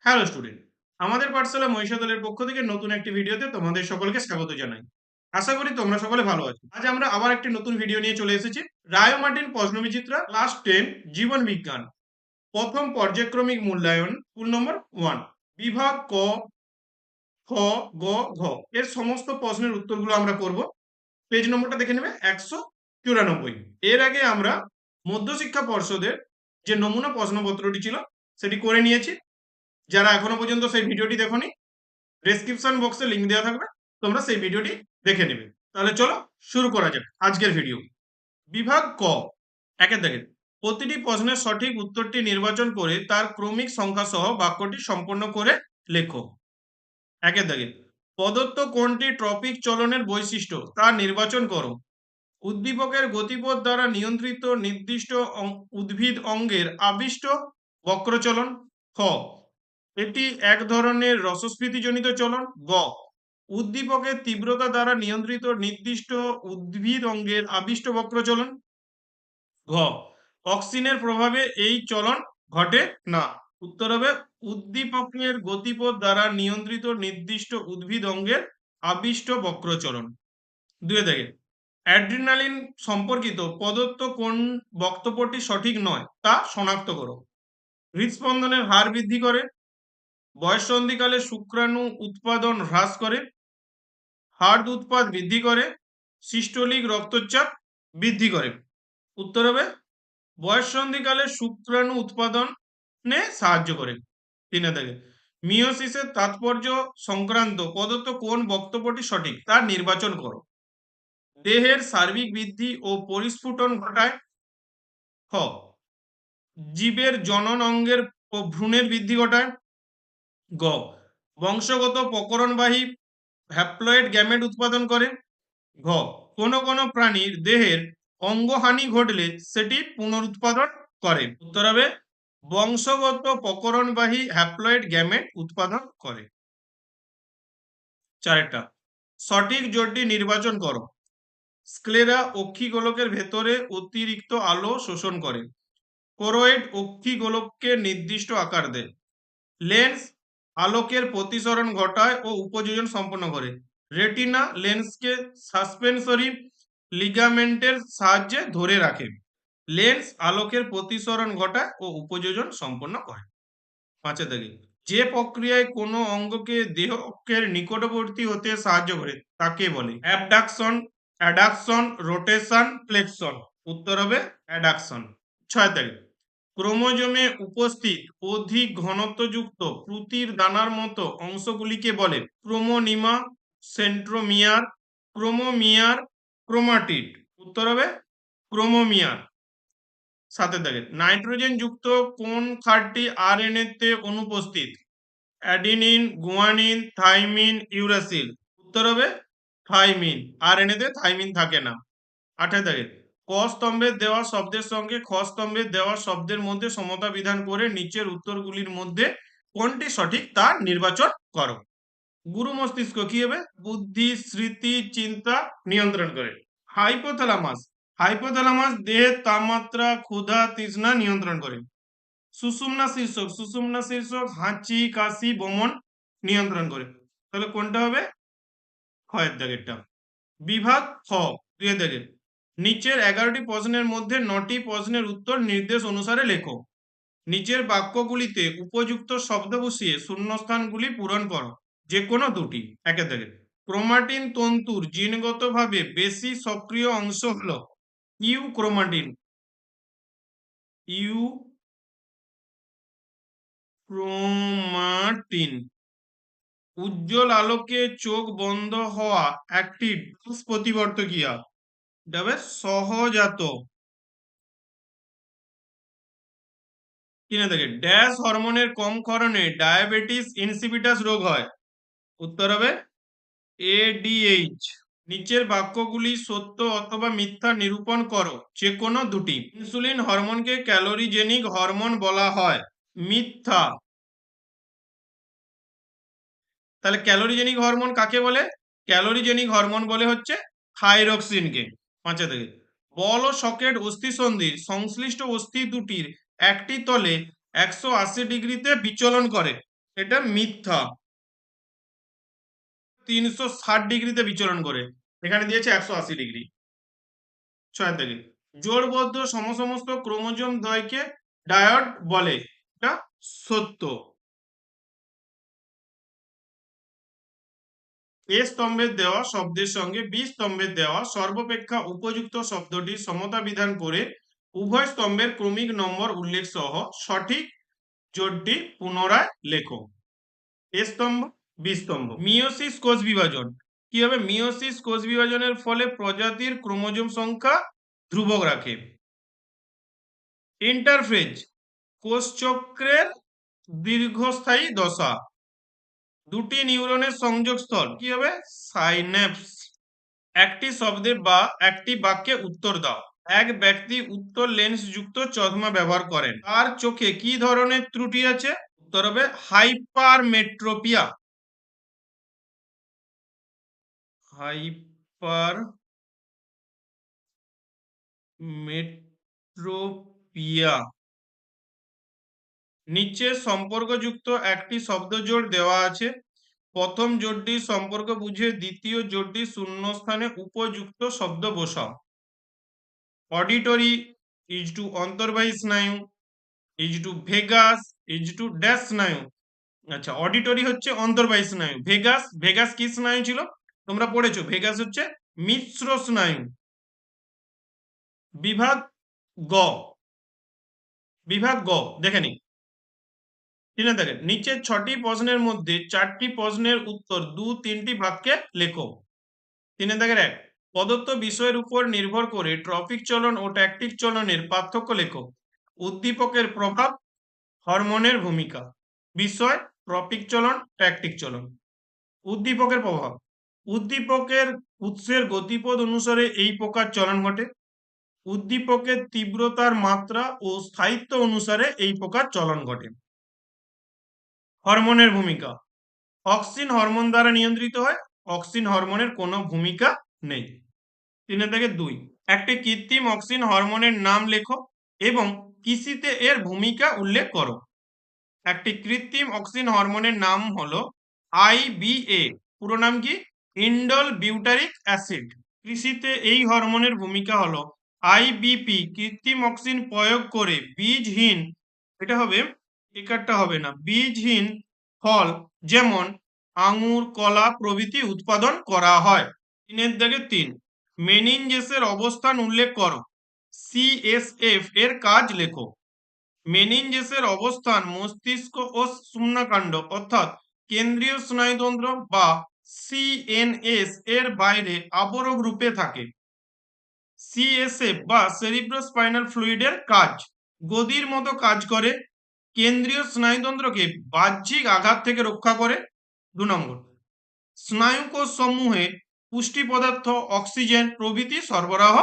Hello student, আমাদের পাঠশালা মহিষাদলের পক্ষ থেকে নতুন একটি ভিডিওতে তোমাদের সকলকে স্বাগত জানাই। আশা করি তোমরা সকলে ভালো আছো। আজ আমরা আবার একটি নতুন ভিডিও নিয়ে চলে এসেছি। রায় ও মার্টিন প্রশ্নবিচিত্রা ক্লাস 10 জীবন বিজ্ঞান প্রথম পর্যায়ক্রমিক মূল্যায়ন স্কুল নম্বর 1 বিভাগ ক, খ, গ, ঘ এর সমস্ত প্রশ্নের উত্তরগুলো আমরা করব। পেজ নম্বরটা দেখে নেবে 194। এর আগে আমরা মধ্যশিক্ষা পর্ষদের যে নমুনা প্রশ্নপত্রটি ছিল সেটি করে নিয়েছি। যারা এখনো পর্যন্ত সেই ভিডিওটি দেখোনি, ডেসক্রিপশন বক্সে লিংক দেওয়া থাকবে, তোমরা সেই ভিডিওটি দেখে নেবে। তাহলে চলো শুরু করা যাক আজকের ভিডিও। বিভাগ ক, একের দাগে প্রতিটি প্রশ্নের সঠিক উত্তরটি নির্বাচন করে তার ক্রমিক সংখ্যা সহ বাক্যটি সম্পন্ন করে লেখো। একের দাগে প্রদত্ত কোনটি ট্রপিক চলনের বৈশিষ্ট্য তা নির্বাচন করো। উদ্দীপকের গতিপথ দ্বারা নিয়ন্ত্রিত নির্দিষ্ট উদ্ভিদ অঙ্গের আবিষ্ট বক্রচলন। খ, এটি এক ধরনের রসস্ফীতিজনিত চলন। গ, উদ্দীপকের তীব্রতা দ্বারা নিয়ন্ত্রিত নির্দিষ্ট উদ্ভিদ অঙ্গের আবিষ্ট বক্রচলন। ঘ, অক্সিনের প্রভাবে এই চলন ঘটে না। উত্তর হবে উদ্দীপকের গতিপথ দ্বারা নিয়ন্ত্রিত নির্দিষ্ট উদ্ভিদ অঙ্গের আবিষ্ট বক্রচলন। দুয়ে দেখে অ্যাড্রিনালিন সম্পর্কিত প্রদত্ত কোন বক্তব্যটি সঠিক নয় তা শনাক্ত করো। হৃদস্পন্দনের হার বৃদ্ধি করে, বয়ঃসন্ধিকালে শুক্রাণু উৎপাদন হ্রাস করে, হার্ট উৎপাদ বৃদ্ধি করে, সিস্টোলিক রক্তচাপ বৃদ্ধি করে। উত্তর হবে বয়ঃসন্ধিকালে শুক্রাণু উৎপাদনে সাহায্য করে। তিনে থেকে মিওসিসের তাৎপর্য সংক্রান্ত প্রদত্ত কোন বক্তব্যটি সঠিক তা নির্বাচন করো। দেহের সার্বিক বৃদ্ধি ও পরিস্ফুটন ঘটায়। খ, জীবের জনন অঙ্গের ও ভ্রূণের বৃদ্ধি ঘটায়। গ, বংশগত প্রকরণবাহী হ্যাপ্লয়েড গ্যামেট উৎপাদন করে। ঘ, কোনো কোনো প্রাণীর দেহের অঙ্গহানি ঘটলে সেটি পুনরুৎপাদন করে। উত্তর হবে বংশগত প্রকরণবাহী হ্যাপ্লয়েড গ্যামেট উৎপাদন করে। চারটা সঠিক জোটটি নির্বাচন করো। স্ক্লেরা অক্ষিগোলকের ভেতরে অতিরিক্ত আলো শোষণ করে। কোরোয়েড অক্ষিগোলককে নির্দিষ্ট আকার দেয়। লেন্স আলোকের প্রতিসরণ ঘটায় ও উপযোজন সম্পন্ন করে। রেটিনা লেন্সকে সাসপেনসরি লিগামেন্টের সাহায্যে ধরে রাখে। লেন্স আলোকের প্রতিসরণ ঘটায় ও উপযোজন সম্পন্ন করে। পাঁচে দেখি যে প্রক্রিয়ায় কোনো অঙ্গকে দেহ অক্ষের নিকটবর্তী হতে সাহায্য করে তাকে বলে অ্যাবডাকশন, অ্যাডাকশন, রোটেশন, ফ্লেকশন। উত্তর হবে অ্যাডাকশন। ছয় তারিখ ক্রোমোজোমে উপস্থিত অধিক ঘনত্বযুক্ত প্রুতির দানার মতো অংশগুলিকে বলে ক্রোমোনিমা, সেন্ট্রোমিয়ার, ক্রোমোমিয়ার, ক্রোমাটিড। উত্তর হবে ক্রোমোমিয়ার। সাথে দেখেন নাইট্রোজেন যুক্ত কোন ক্ষারটি আরএনএ তে অনুপস্থিত? Adenine, guanine, thymine, uracil. উত্তর হবে থাইমিন। আরএনএ তে থাইমিন থাকে না। 8 দেখেন ক স্তম্ভের দেওয়া শব্দের সঙ্গে খ স্তম্ভের দেওয়া শব্দের মধ্যে সমতা বিধান করে নিচের উত্তরগুলির মধ্যে কোনটি সঠিক তা নির্বাচন করো। গুরু মস্তিষ্ক কি হবে? বুদ্ধি, স্মৃতি, চিন্তা নিয়ন্ত্রণ করে। হাইপোথ্যালামাস হাইপোথ্যালামাস দেহের তাপমাত্রা, ক্ষুধা, তৃষ্ণা নিয়ন্ত্রণ করে। সুষুম্না শীর্ষক হাঁচি, কাশি, বমন নিয়ন্ত্রণ করে। তাহলে কোনটা হবে? ক্ষয়ের দাগেরটা। বিভাগ খ, দুই দাগের নিচের 11টি প্রশ্নের মধ্যে 9টি প্রশ্নের উত্তর নির্দেশ অনুসারে লেখো। নিচের বাক্যগুলিতে উপযুক্ত শব্দ বসিয়ে শূন্যস্থানগুলি পূরণ করো, যে কোনো দুটি। একে দেখে ক্রোমাটিন তন্তুর জিনগতভাবে বেশি সক্রিয় অংশ হলো ইউক্রোমাটিন। ইউক্রোমাটিন। উজ্জ্বল আলোকে চোখ বন্ধ হওয়া একটি ডোজ প্রতিবর্তকিয়া, তবে সহজাত। কিনে দেখে ড্যাশ হরমোনের কম কারণে ডায়াবেটিস ইনসিপিটাস রোগ হয়। উত্তর হবে এডিএইচ। নিচের বাক্যগুলি সত্য অথবা মিথ্যা নিরূপণ করো, যে কোনো দুটি। ইনসুলিন হরমোনকে ক্যালোরিজেনিক হরমোন বলা হয়। মিথ্যা। তাহলে ক্যালোরিজেনিক হরমোন কাকে বলে? ক্যালোরিজেনিক হরমোন বলে হচ্ছে থাইরক্সিনকে। 5 থেকে বল ও সকেট অস্থিসন্ধির সংশ্লিষ্ট অস্থি দুটির একটি তলে 180 ডিগ্রিতে বিচলন করে। এটা মিথ্যা। 360 ডিগ্রিতে বিচরণ করে, এখানে দিয়েছে 180 ডিগ্রি। 6 থেকে জোড়বদ্ধ সমসমস্ত ক্রোমোজোম দ্বয়কে ডায়ড বলে, এটা সত্য। এ স্তম্ভের দেওয়া শব্দের সঙ্গে বি স্তম্ভের দেওয়া সর্বাপেক্ষা উপযুক্ত শব্দটি সমতা বিধান করে উভয় স্তম্ভের ক্রমিক নম্বর উল্লেখ সহ সঠিক জোটটি পুনরায় লেখো। এ স্তম্ভ, বি স্তম্ভ। মিওসিস কোষ বিভাজন কি হবে? মিওসিস কোষ বিভাজনের ফলে প্রজাতির ক্রোমোজোম সংখ্যা ধ্রুবক রাখে। ইন্টারফেজ কোষচক্রের দীর্ঘস্থায়ী দশা। দুটি নিউরনের সংযোগস্থল কি হবে? সাইন্যাপস। একটি শব্দে বা একটি বাক্যে উত্তর দাও। এক ব্যক্তি উত্তর লেন্স যুক্ত চশমা ব্যবহার করেন, তার চোখে কি ধরনের ত্রুটি আছে? উত্তর হবে হাইপারমেট্রোপিয়া। হাইপারমেট্রোপিয়া। নিচে সম্পর্কযুক্ত একটি শব্দজোড় দেওয়া আছে, প্রথম জোড়টির সম্পর্ক বুঝে দ্বিতীয় জোড়টির শূন্যস্থানে উপযুক্ত শব্দ বসাও। অডিটরি ইজ টু অন্তর্বাহী স্নায়ু, ইজ টু ভেগাস, ইজ টু ড্যাশ স্নায়ু। আচ্ছা, অডিটরি হচ্ছে অন্তর্বাহী স্নায়ু। ভেগাস, ভেগাস কি স্নায়ু ছিল? তোমরা পড়েছো, ভেগাস হচ্ছে মিশ্র স্নায়ু। বিভাগ গ, বিভাগ গ দেখে নি। দেখেন নিচের 6টি প্রশ্নের মধ্যে 4টি প্রশ্নের উত্তর 2-3টি বাক্যে লেখো। 3 1 প্রদত্ত বিষয়ের উপর নির্ভর করে ট্রপিক চলন ও ট্যাকটিক চলনের পার্থক্য লেখো। উদ্দীপকের প্রভাব, হরমোনের ভূমিকা। বিষয় ট্রপিক চলন, ট্যাকটিক চলন। উদ্দীপকের প্রভাব, উদ্দীপকের উৎসের গতিপথ অনুসারে এই প্রকার চলন ঘটে। উদ্দীপকের তীব্রতার মাত্রা ও স্থায়িত্ব অনুসারে এই প্রকার চলন ঘটে। হরমোনের ভূমিকা, অক্সিন হরমোন দ্বারা নিয়ন্ত্রিত হয়, অক্সিন হরমোনের কোনো ভূমিকা নেই। 3 থেকে 2 একটি কৃত্রিম অক্সিন হরমোনের নাম লেখো এবং কৃষিতে এর ভূমিকা উল্লেখ করো। একটি কৃত্রিম অক্সিন হরমোনের নাম হলো IBA, পুরো নাম কি? ইন্ডল বিউটারিক অ্যাসিড। কৃষিতে এই হরমোনের ভূমিকা হলো IBP। কৃত্রিম অক্সিন প্রয়োগ করে বীজহীন, এটা হবে, একারটা হবে না, বীজহীন ফল যেমন আঙুর, কলা প্রভৃতি উৎপাদন করা হয়। 3 মেনিনজেসের অবস্থান উল্লেখ করো। CSF এর কাজ লেখো। মেনিনজেসের অবস্থান মস্তিষ্ক ও শূন্যাকাণ্ড অর্থাৎ কেন্দ্রীয় স্নায়ুতন্ত্র বা CNS এর বাইরে আবরক রূপে থাকে। CSF বা সেরিব্রোস্পাইনাল ফ্লুইডের কাজ, গদির মতো কাজ করে, কেন্দ্রীয় স্নায়ুতন্ত্রকে বাহ্যিক আঘাত থেকে রক্ষা করে। 2 স্নায়ুকোষ সমূহে পুষ্টি পদার্থ, অক্সিজেন প্রভৃতি সরবরাহ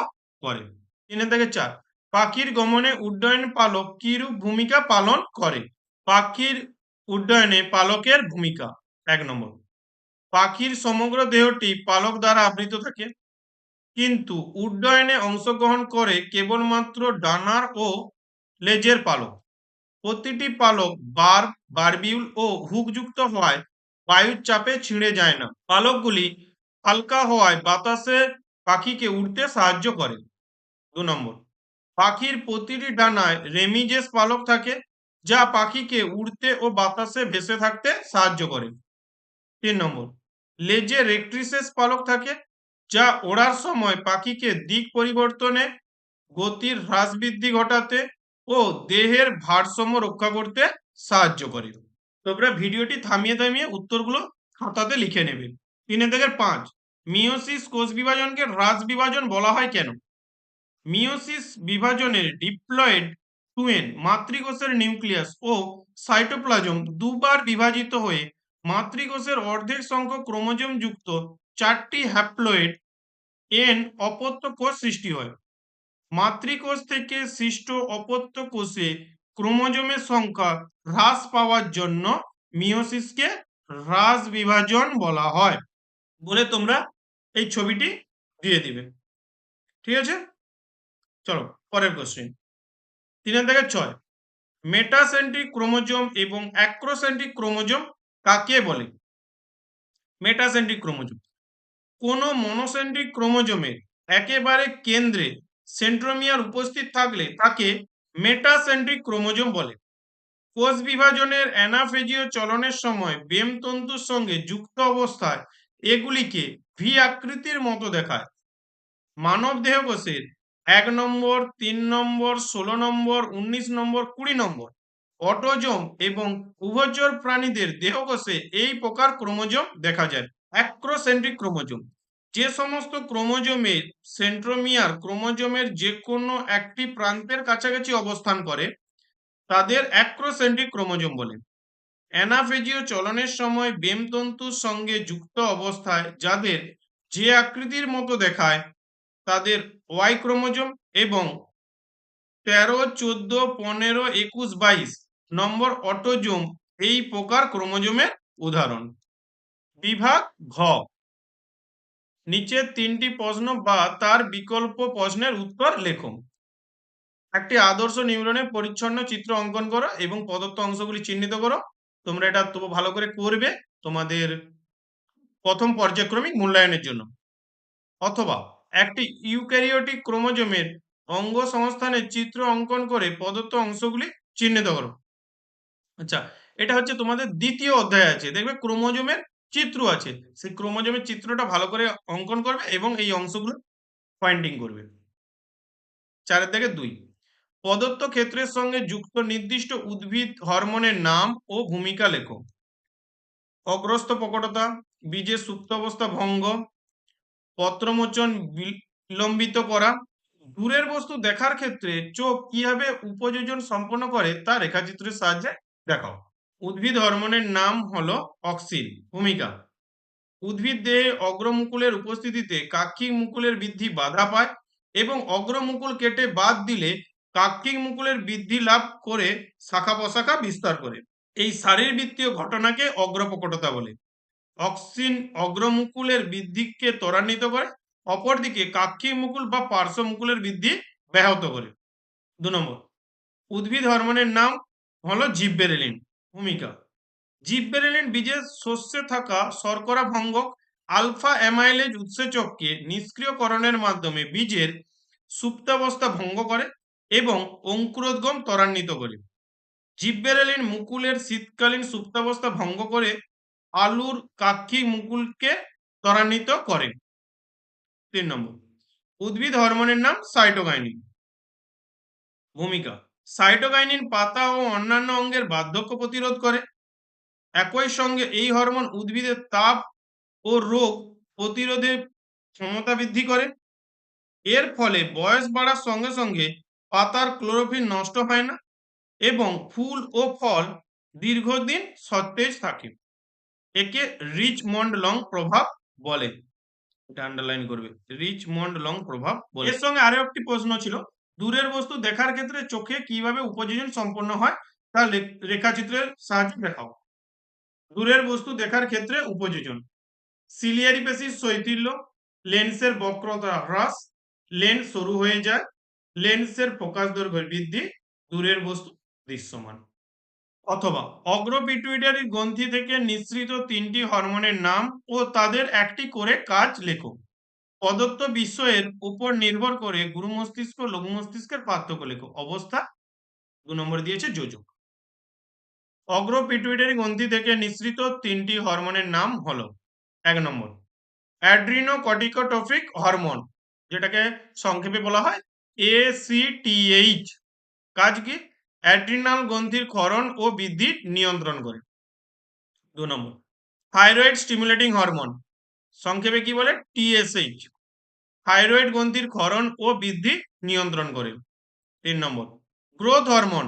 করে। 3 থেকে 4 পাখির গমনে উড্ডয়ন পালক কিরূপ ভূমিকা পালন করে? পাখির উড্ডয়নে পালকের ভূমিকা, 1 পাখির সমগ্র দেহটি পালক দ্বারা আবৃত থাকে, কিন্তু উড্ডয়নে অংশগ্রহণ করে কেবলমাত্র ডানার ও লেজের পালক। প্রতিটি পালক বারবিউল ও হুকযুক্ত হওয়ায় বায়ুর চাপে ছিঁড়ে যায় না। পালকগুলি হালকা হওয়ায় বাতাসে পাখিকে উড়তে সাহায্য করে। 2 পাখির প্রতিটি ডানায় রেমিজেস পালক থাকে, যা পাখিকে উড়তে ও বাতাসে ভেসে থাকতে সাহায্য করে। 3 লেজে রেক্ট্রিসেস পালক থাকে, যা ওড়ার সময় পাখিকে দিক পরিবর্তনে, গতির হ্রাস বৃদ্ধি ঘটাতে ও দেহের ভারসাম্য রক্ষা করতে সাহায্য করে। তোমরা ভিডিওটি থামিয়ে থামিয়ে উত্তরগুলো খাতাতে লিখে নেবে। 3 থেকে 5 মিওসিস কোষ বিভাজনকে হ্রাস বিভাজন বলা হয় কেন? মিওসিস বিভাজনের ডিপ্লয়েড টুয়েন মাতৃকোষের নিউক্লিয়াস ও সাইটোপ্লাজম দুবার বিভাজিত হয়ে মাতৃকোষের অর্ধেক সংখ্যক ক্রোমোজোম যুক্ত 4টি হ্যাপ্লয়েড এন অপত্য কোষ সৃষ্টি হয়। মাতৃকোষ থেকে সৃষ্ট অপত্য কোষে ক্রোমোজোমের সংখ্যা হ্রাস পাওয়ার জন্য মিওসিসকে হ্রাস বিভাজন বলা হয় বলে তোমরা এই ছবিটি দিয়ে দিবে। ঠিক আছে, চলো পরের কোশ্চেন। 3 থেকে 6 মেটাসেন্ট্রিক ক্রোমোজোম এবং অ্যাক্রোসেন্ট্রিক ক্রোমোজোম কাকে বলে? মেটাসেন্ট্রিক ক্রোমোজোম কোন মনোসেন্ট্রিক ক্রোমোজোমের একেবারে কেন্দ্রে সেন্ট্রোমিয়ার উপস্থিত থাকলে তাকে মেটাসেন্ট্রিক ক্রোমোজোম বলে। কোষ বিভাজনের অ্যানাফেজীয় চলনের সময় বেম তন্তুর সঙ্গে যুক্ত অবস্থায় এগুলিকে ভি আকৃতির মতো দেখায়। মানব দেহকোষের 1 নম্বর, 3 নম্বর, 16 নম্বর, 19 নম্বর, 20 নম্বর অটোজোম এবং উভচর প্রাণীদের দেহকোষে এই প্রকার ক্রোমোজোম দেখা যায়। অ্যাক্রোসেন্ট্রিক ক্রোমোজোম যে সমস্ত ক্রোমোজোমের সেন্ট্রোমিয়ার ক্রোমোজোমের যে কোনো একটি প্রান্তের কাছাকাছি অবস্থান করে তাদের অ্যাক্রোসেন্ট্রিক ক্রোমোজোম বলে। অ্যানাফেজীয় চলনের সময় বেমতন্তুর সঙ্গে যুক্ত অবস্থায় যাদের যে আকৃতির মতো দেখায় তাদের ওয়াই ক্রোমোজোম এবং 13, 14, 15, 21, 22 নম্বর অটোজোম এই প্রকার ক্রোমোজোমের উদাহরণ। বিভাগ ঘ, নিচের 3টি প্রশ্ন বা তার বিকল্প প্রশ্নের উত্তর লেখো। একটি আদর্শ নিউরনের পরিচ্ছন্ন চিত্র অঙ্কন করো এবং প্রদত্ত অংশগুলি চিহ্নিত করো। তোমরা এটা তো ভালো করে করবে তোমাদের প্রথম পর্যায়ক্রমিক মূল্যায়নের জন্য। অথবা একটি ইউক্যারিওটিক ক্রোমোজোমের অঙ্গ সংস্থানের চিত্র অঙ্কন করে প্রদত্ত অংশগুলি চিহ্নিত করো। আচ্ছা, এটা হচ্ছে তোমাদের দ্বিতীয় অধ্যায় আছে, দেখবে ক্রোমোজোমের চিত্র আছে, সেই ক্রোমোজোমের চিত্রটা ভালো করে অঙ্কন করবে এবং এই অংশগুলো পয়েন্টিং করবে। 4-2 প্রদত্ত ক্ষেত্রের সঙ্গে যুক্ত নির্দিষ্ট উদ্ভিদ হরমোনের নাম ও ভূমিকা লেখো। অগ্রস্থ প্রকটতা, বীজের সুপ্ত অবস্থা ভঙ্গ, পত্রমোচন বিলম্বিত করা, দূরের বস্তু দেখার ক্ষেত্রে চোখ কিভাবে উপযোজন সম্পন্ন করে তা রেখাচিত্রের সাহায্যে দেখাও। উদ্ভিদ হরমোনের নাম হলো অক্সিন। ভূমিকা, উদ্ভিদ দেহে অগ্রমুকুলের উপস্থিতিতে কাক্ষিক মুকুলের বৃদ্ধি বাধা পায় এবং অগ্রমুকুল কেটে বাদ দিলে কাক্ষিক মুকুলের বৃদ্ধি লাভ করে শাখা প্রশাখা বিস্তার করে। এই শারীরবৃত্তীয় ঘটনাকে অগ্রপ্রকটতা বলে। অক্সিন অগ্রমুকুলের বৃদ্ধিকে ত্বরান্বিত করে, অপরদিকে কাক্ষিক মুকুল বা পার্শ্ব মুকুলের বৃদ্ধি ব্যাহত করে। 2 নম্বর উদ্ভিদ হরমোনের নাম হলো জিববেরেলিন। ভূমিকা, জিববেরেলিন বীজের শস্যে থাকা শর্করা ভঙ্গক আলফা অ্যামাইলেজ উৎসেচককে নিষ্ক্রিয়করণের মাধ্যমে বীজের সুপ্তাবস্থা ভঙ্গ করে এবং অঙ্কুরোদ্গম ত্বরান্বিত করে। জিববেরেলিন মুকুলের শীতকালীন সুপ্তাবস্থা ভঙ্গ করে আলুর কাক্ষিক মুকুলকে ত্বরান্বিত করে। 3 নম্বর উদ্ভিদ হরমোনের নাম সাইটোকাইনিন। ভূমিকা, সাইটোকাইনিন পাতা ও অন্যান্য অঙ্গের বার্ধক্য প্রতিরোধ করে। একই সঙ্গে এই হরমোন উদ্ভিদের তাপ ও রোগ প্রতিরোধে ক্ষমতা বৃদ্ধি করে। এর ফলে বয়স বাড়ার সঙ্গে সঙ্গে পাতার ক্লোরোফিল নষ্ট হয় না এবং ফুল ও ফল দীর্ঘদিন সতেজ থাকে। একে রিচমন্ড লং প্রভাব বলে। এটা আন্ডারলাইন করবে, রিচমন্ড লং প্রভাব বলে। এর সঙ্গে আরো একটি প্রশ্ন ছিল, দূরের বস্তু দেখার ক্ষেত্রে চোখে কিভাবে উপযোজন সম্পন্ন হয় তা রেখাচিত্রের সাহায্যে দেখাও। দূরের বস্তু দেখার ক্ষেত্রে উপযোজন, সিলিয়ারি পেশির শৈথিল্য, লেন্সের বক্রতা হ্রাস, লেন্স সরু হয়ে যায়, লেন্সের ফোকাস দৈর্ঘ্যের বৃদ্ধি, দূরের বস্তু দৃশ্যমান। অথবা অগ্রপিটুইটারি গ্রন্থি থেকে নিঃসৃত 3টি হরমোনের নাম ও তাদের একটি করে কাজ লেখো। প্রদত্ত বিষয়ের উপর নির্ভর করে গুরু মস্তিষ্ক লঘু মস্তিষ্কের পার্থক্য লেখো। অবস্থা 2 নম্বর দিয়েছে যোজক। অগ্রপিটুইটারি গ্রন্থি থেকে নিঃসৃত 3টি হরমোনের নাম হলো 1 নম্বর অ্যাড্রিনোকর্টিকোট্রফিক হরমোন, যেটাকে সংক্ষেপে বলা হয় ACTH। কাজ কি? অ্যাড্রিনাল গ্রন্থির ক্ষরণ ও বৃদ্ধি নিয়ন্ত্রণ করে। 2 নম্বর থাইরয়েড স্টিমুলেটিং হরমোন, সংক্ষেপে কি বলে TSH, থাইরয়েড গ্রন্থির ক্ষরণ ও বৃদ্ধি নিয়ন্ত্রণ করে। 3 নম্বর গ্রোথ হরমোন,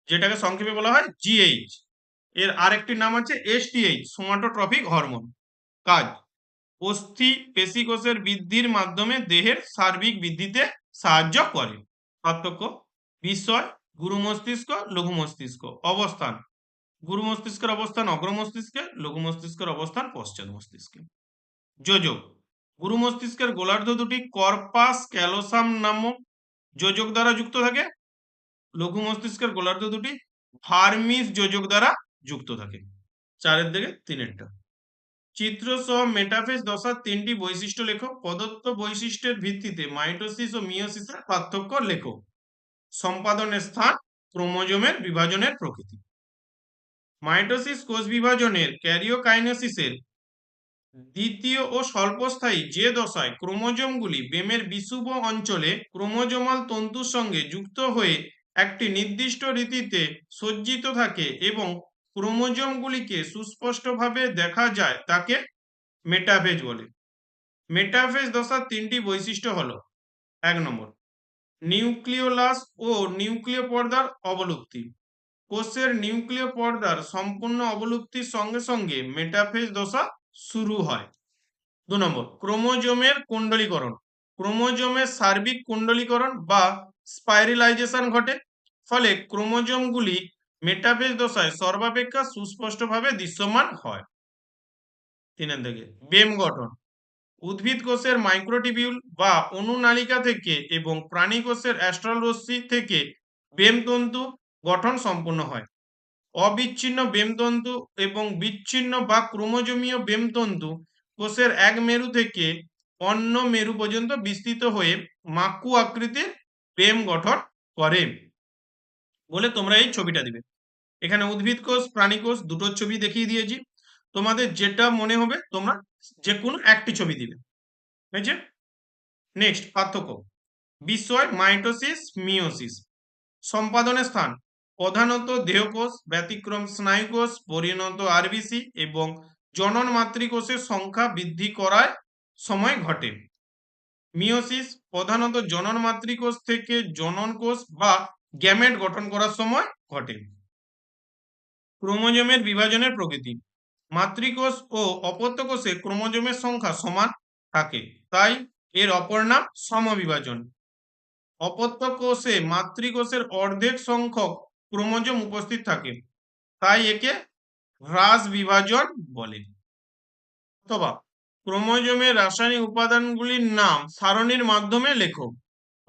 যেটাকে সংক্ষেপে বলা হয় GH, এর আরেকটি নাম আছে STH, সোমাটোট্রফিক হরমোন। কাজ অস্থি পেশিকোষের বৃদ্ধির মাধ্যমে দেহের সার্বিক বৃদ্ধিতে সাহায্য করে। পার্থক্য, বিষয় গুরু মস্তিষ্ক লঘু মস্তিষ্ক। অবস্থান, গুরু মস্তিষ্কের অবস্থান অগ্র মস্তিষ্কে, লঘু মস্তিষ্কের অবস্থান পশ্চাৎ মস্তিষ্কে। যোজক, গুরু মস্তিষ্কের গোলার্ধ দুটি কর্পাস ক্যালোসাম নামক যোজক দ্বারা যুক্ত থাকে। লঘু মস্তিষ্কের গোলার্ধ দুটি ভার্মিস যোজক দ্বারা যুক্ত থাকে। 4 থেকে 3 চিত্র সহ মেটাফেজ দশার 3টি বৈশিষ্ট্য লেখো। প্রদত্ত বৈশিষ্ট্যের ভিত্তিতে মাইটোসিস ও মিওসিসের পার্থক্য লেখো। সম্পাদনের স্থান, ক্রোমোজোমের বিভাজনের প্রকৃতি। মাইটোসিস কোষ বিভাজনের ক্যারিওকাইনেসিসের দ্বিতীয় ও স্বল্পস্থায়ী যে দশায় ক্রোমোজোমগুলি বেমের বিষুব অঞ্চলে ক্রোমোজোমাল তন্তুর সঙ্গে যুক্ত হয়ে একটি নির্দিষ্ট রীতিতে সজ্জিত থাকে এবং ক্রোমোজোমগুলিকে সুস্পষ্টভাবে দেখা যায় তাকে মেটাফেজ বলে। মেটাফেজ দশার 3টি বৈশিষ্ট্য হলো: 1 নম্বর, নিউক্লিওলাস ও নিউক্লিয় পর্দার অবলুপ্তি। কোষের নিউক্লিয় পর্দার সম্পূর্ণ অবলুপ্তির সঙ্গে সঙ্গে মেটাফেজ দশা শুরু হয়। 2 নম্বর, ক্রোমোজোমের কুণ্ডলীকরণ। ক্রোমোজোমের সার্বিক কুণ্ডলীকরণ বা স্পাইরালাইজেশন ঘটে, ফলে ক্রোমোজোমগুলি মেটাফেজ দশায় সর্বাপেক্ষা সুস্পষ্টভাবে দৃশ্যমান হয়। 3 থেকে বেম গঠন। উদ্ভিদ কোষের মাইক্রোটিবিউল বা অনুনালিকা থেকে এবং প্রাণী কোষের অ্যাস্ট্রাল রশ্মি থেকে বেম তন্তু গঠন সম্পন্ন হয়। অবিচ্ছিন্ন বেমতন্তু এবং বিচ্ছিন্ন বা ক্রোমোজোমীয় বেমতন্তু কোষের এক মেরু থেকে অন্য মেরু পর্যন্ত বিস্তৃত হয়ে মাকু আকৃতির বেম গঠন করে বলে তোমরা এই ছবিটা দিবে। এখানে উদ্ভিদ কোষ, প্রাণী কোষ দুটোর ছবি দেখিয়ে দিয়েছি। তোমাদের যেটা মনে হবে তোমরা যে কোনো একটি ছবি দিবে। হয়েছে? নেক্সট, পার্থক্য। বিষয় মাইটোসিস, মিওসিস। সম্পাদনের স্থান প্রধানত দেহকোষ, ব্যতিক্রম স্নায়ুকোষ, পরিণত আরবিসি এবং জনন মাতৃকোষের সংখ্যা বৃদ্ধি করার সময় ঘটে। মিওসিস প্রধানত জনন মাতৃকোষ থেকে জনন কোষ বা গ্যামেট গঠন করার সময় ঘটে। ক্রোমোজোমের বিভাজনের প্রকৃতি। মাতৃকোষ ও অপত্য কোষে ক্রোমোজোমের সংখ্যা সমান থাকে, তাই এর অপর নাম সমবিভাজন। অপত্য কোষে মাতৃকোষের অর্ধেক সংখ্যক ক্রোমোজোম উপস্থিত থাকে, তাই একে হ্রাস বিভাজন বলে। অথবা ক্রোমোজোমের রাসায়নিক উপাদানগুলির নাম সারণীর মাধ্যমে লেখো।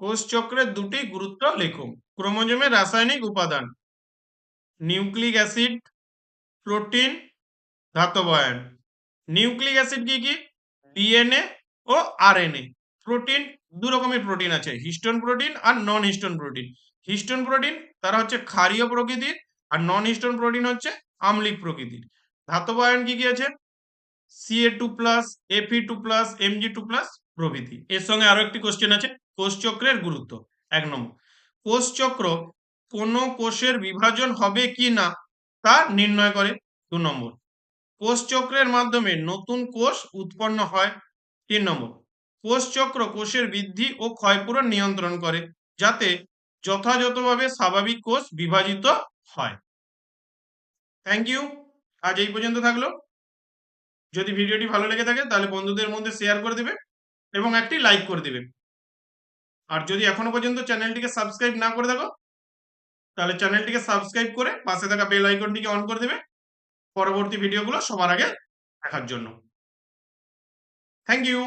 কোষচক্রের দুটি গুরুত্ব লেখো। ক্রোমোজোমের রাসায়নিক উপাদান: নিউক্লিক অ্যাসিড, প্রোটিন, ধাতব আয়ন। নিউক্লিক অ্যাসিড কি কি? ডিএনএ ও আরএনএ। প্রোটিন, দু রকমের প্রোটিন আছে, হিস্টোন প্রোটিন আর নন হিস্টোন প্রোটিন। হিস্টোন প্রোটিন তারা হচ্ছে ক্ষারীয় প্রকৃতির, আর নন হিস্টোন প্রোটিন হচ্ছে আম্লিক প্রকৃতির। ধাতব আয়ন কি কি আছে? Ca2+, Fe2+, Mg2+ প্রভৃতি। এর সঙ্গে আরো একটি কোশ্চেন আছে, কোষচক্রের গুরুত্ব। 1 নম্বর, কোষচক্র কোন কোষের বিভাজন হবে কি না তা নির্ণয় করে। 2 নম্বর, কোষচক্রের মাধ্যমে নতুন কোষ উৎপন্ন হয়। 3 নম্বর, কোষচক্র কোষের বৃদ্ধি ও ক্ষয়পূরণ নিয়ন্ত্রণ করে যাতে যথাযথভাবে স্বাভাবিক কোষ বিভাজিত হয়। Thank you. আজ এই পর্যন্ত থাকলো। যদি ভিডিওটি ভালো লেগে থাকে তাহলে বন্ধুদের মধ্যে শেয়ার করে দেবে এবং একটি লাইক করে দেবে। আর যদি এখনো পর্যন্ত চ্যানেলটিকে সাবস্ক্রাইব না করে থাকো তাহলে চ্যানেলটিকে সাবস্ক্রাইব করে পাশে থাকা বেল আইকনটিকে অন করে দেবে পরবর্তী ভিডিওগুলো সবার আগে দেখার জন্য। Thank you.